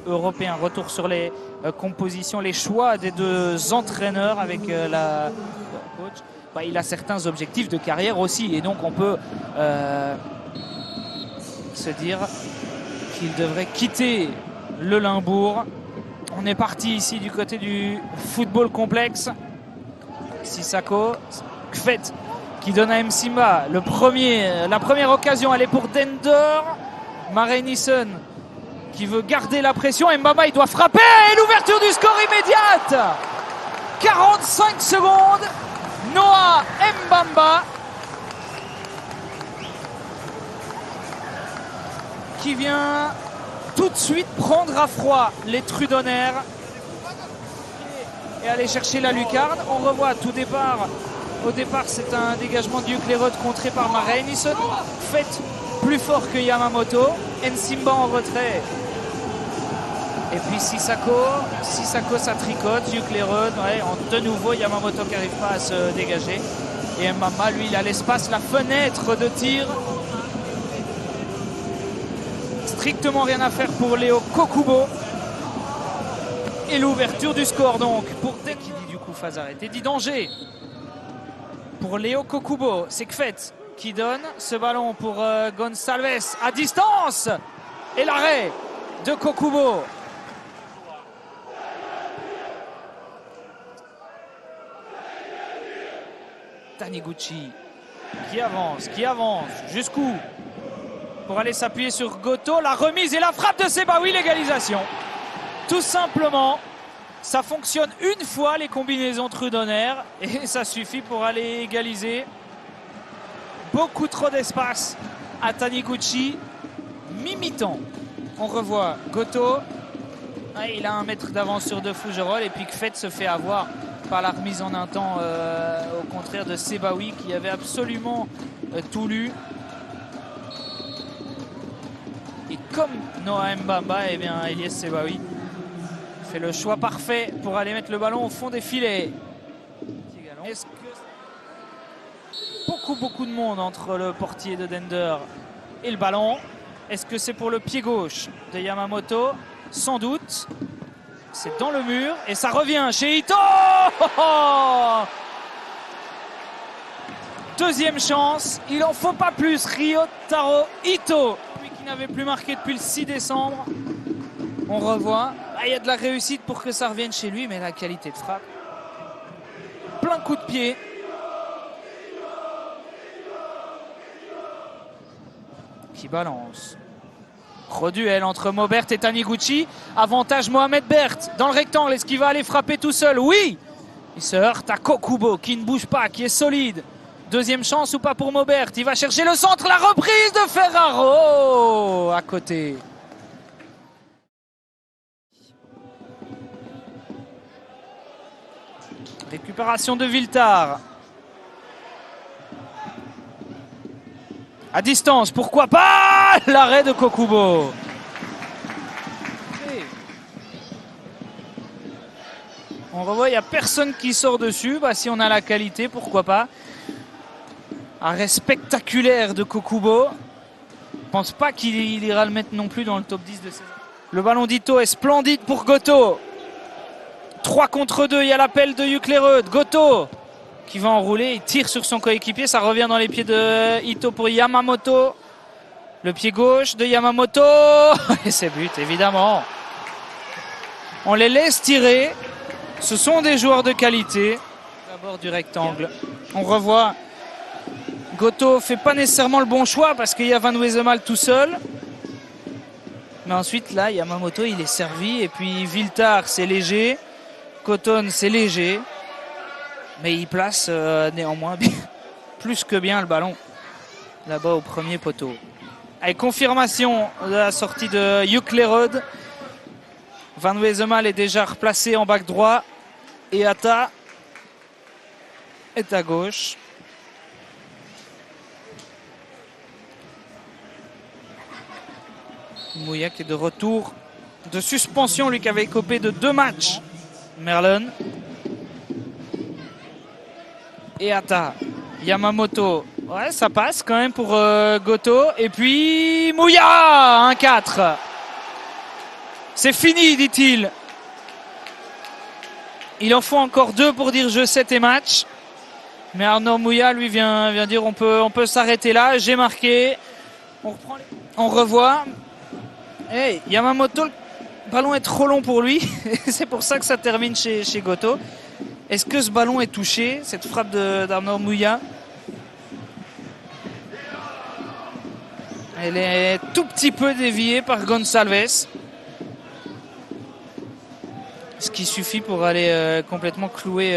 européen. Retour sur les compositions, les choix des deux entraîneurs avec la coach. Bah, il a certains objectifs de carrière aussi et donc on peut se dire qu'il devrait quitter le Limbourg. On est parti ici du côté du football complexe. Sissako, Kfet qui donne à Msimba la première occasion, elle est pour Dender. Mare Nissen qui veut garder la pression. Mbamba il doit frapper et l'ouverture du score immédiate. 45 secondes. Noah Mbamba qui vient tout de suite prendre à froid les Trudonnaires et aller chercher la lucarne. On revoit tout départ. Au départ, c'est un dégagement de Juklérod contré par Mare Nissen. Fait plus fort que Yamamoto. Nsimba en retrait. Et puis Sissako ça tricote. Juklérod, de nouveau Yamamoto qui n'arrive pas à se dégager. Et Mbamba, lui, il a l'espace, la fenêtre de tir. Strictement rien à faire pour Léo Kokubo. Et l'ouverture du score donc pour qui dit du coup phase arrêtée, dit danger. Pour Léo Kokubo, c'est Kfet qui donne ce ballon pour Gonçalves à distance. Et l'arrêt de Kokubo. Taniguchi qui avance jusqu'où pour aller s'appuyer sur Goto. La remise et la frappe de Sebaoui, l'égalisation. Tout simplement, ça fonctionne une fois les combinaisons Trudonnaires et ça suffit pour aller égaliser. Beaucoup trop d'espace à Taniguchi. Mi-mi-temps. On revoit Goto. Il a 1 mètre d'avance sur De Fougerolles et puis Kfet se fait avoir par la remise en un temps au contraire de Sebaoui qui avait absolument tout lu. Et comme Noah Mbamba, eh bien Elias Sebaoui fait le choix parfait pour aller mettre le ballon au fond des filets. Est-ce que beaucoup de monde entre le portier de Dender et le ballon? Est-ce que c'est pour le pied gauche de Yamamoto? Sans doute. C'est dans le mur et ça revient chez Ito. Deuxième chance, il en faut pas plus. Ryotaro Ito, lui qui n'avait plus marqué depuis le 6 décembre. On revoit, il y a de la réussite pour que ça revienne chez lui, mais la qualité de frappe. Plein coup de pied. Qui balance. Reduel entre Maubert et Taniguchi. Avantage Mohamed Bert dans le rectangle. Est-ce qu'il va aller frapper tout seul? Oui. Il se heurte à Kokubo qui ne bouge pas, qui est solide. Deuxième chance ou pas pour Maubert? Il va chercher le centre. La reprise de Ferraro à côté. Récupération de Viltard. À distance, pourquoi pas? L'arrêt de Kokubo. On revoit, il n'y a personne qui sort dessus. Bah, si on a la qualité, pourquoi pas? Arrêt spectaculaire de Kokubo. Je ne pense pas qu'il ira le mettre non plus dans le top 10 de saison. Le ballon d'Ito est splendide pour Goto. 3 contre 2, il y a l'appel de Juklérod. Goto qui va enrouler, il tire sur son coéquipier, ça revient dans les pieds de Ito pour Yamamoto. Le pied gauche de Yamamoto. Et c'est but, évidemment. On les laisse tirer. Ce sont des joueurs de qualité. D'abord du rectangle. On revoit. Goto fait pas nécessairement le bon choix parce qu'il y a Van Wesemal tout seul. Mais ensuite, là, Yamamoto, il est servi. Et puis Viltard, c'est léger. Coton, c'est léger. Mais il place néanmoins plus que bien le ballon là-bas au premier poteau. Avec confirmation de la sortie de Juklérod. Van Wesemal est déjà replacé en back droit. Et Atta est à gauche. Mouillac est de retour de suspension, lui qui avait écopé de 2 matchs. Merlin. Et Atta. Yamamoto. Ouais, ça passe quand même pour Goto. Et puis Mouya, 1-4. C'est fini, dit-il. Il en faut encore 2 pour dire jeu 7 et match. Mais Arnaud Mouillat, lui, vient dire on peut s'arrêter là. J'ai marqué. On revoit. Hey, Yamamoto, le ballon est trop long pour lui. C'est pour ça que ça termine chez Goto. Est-ce que ce ballon est touché, cette frappe d'Arnaud Mouillat? Elle est tout petit peu déviée par Gonçalves. Ce qui suffit pour aller complètement clouer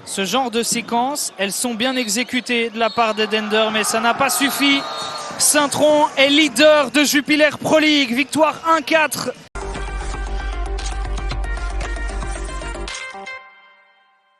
ce genre de séquences. Elles sont bien exécutées de la part d'Edender, mais ça n'a pas suffi. Saint-Tron est leader de Jupiler Pro League. Victoire 1-4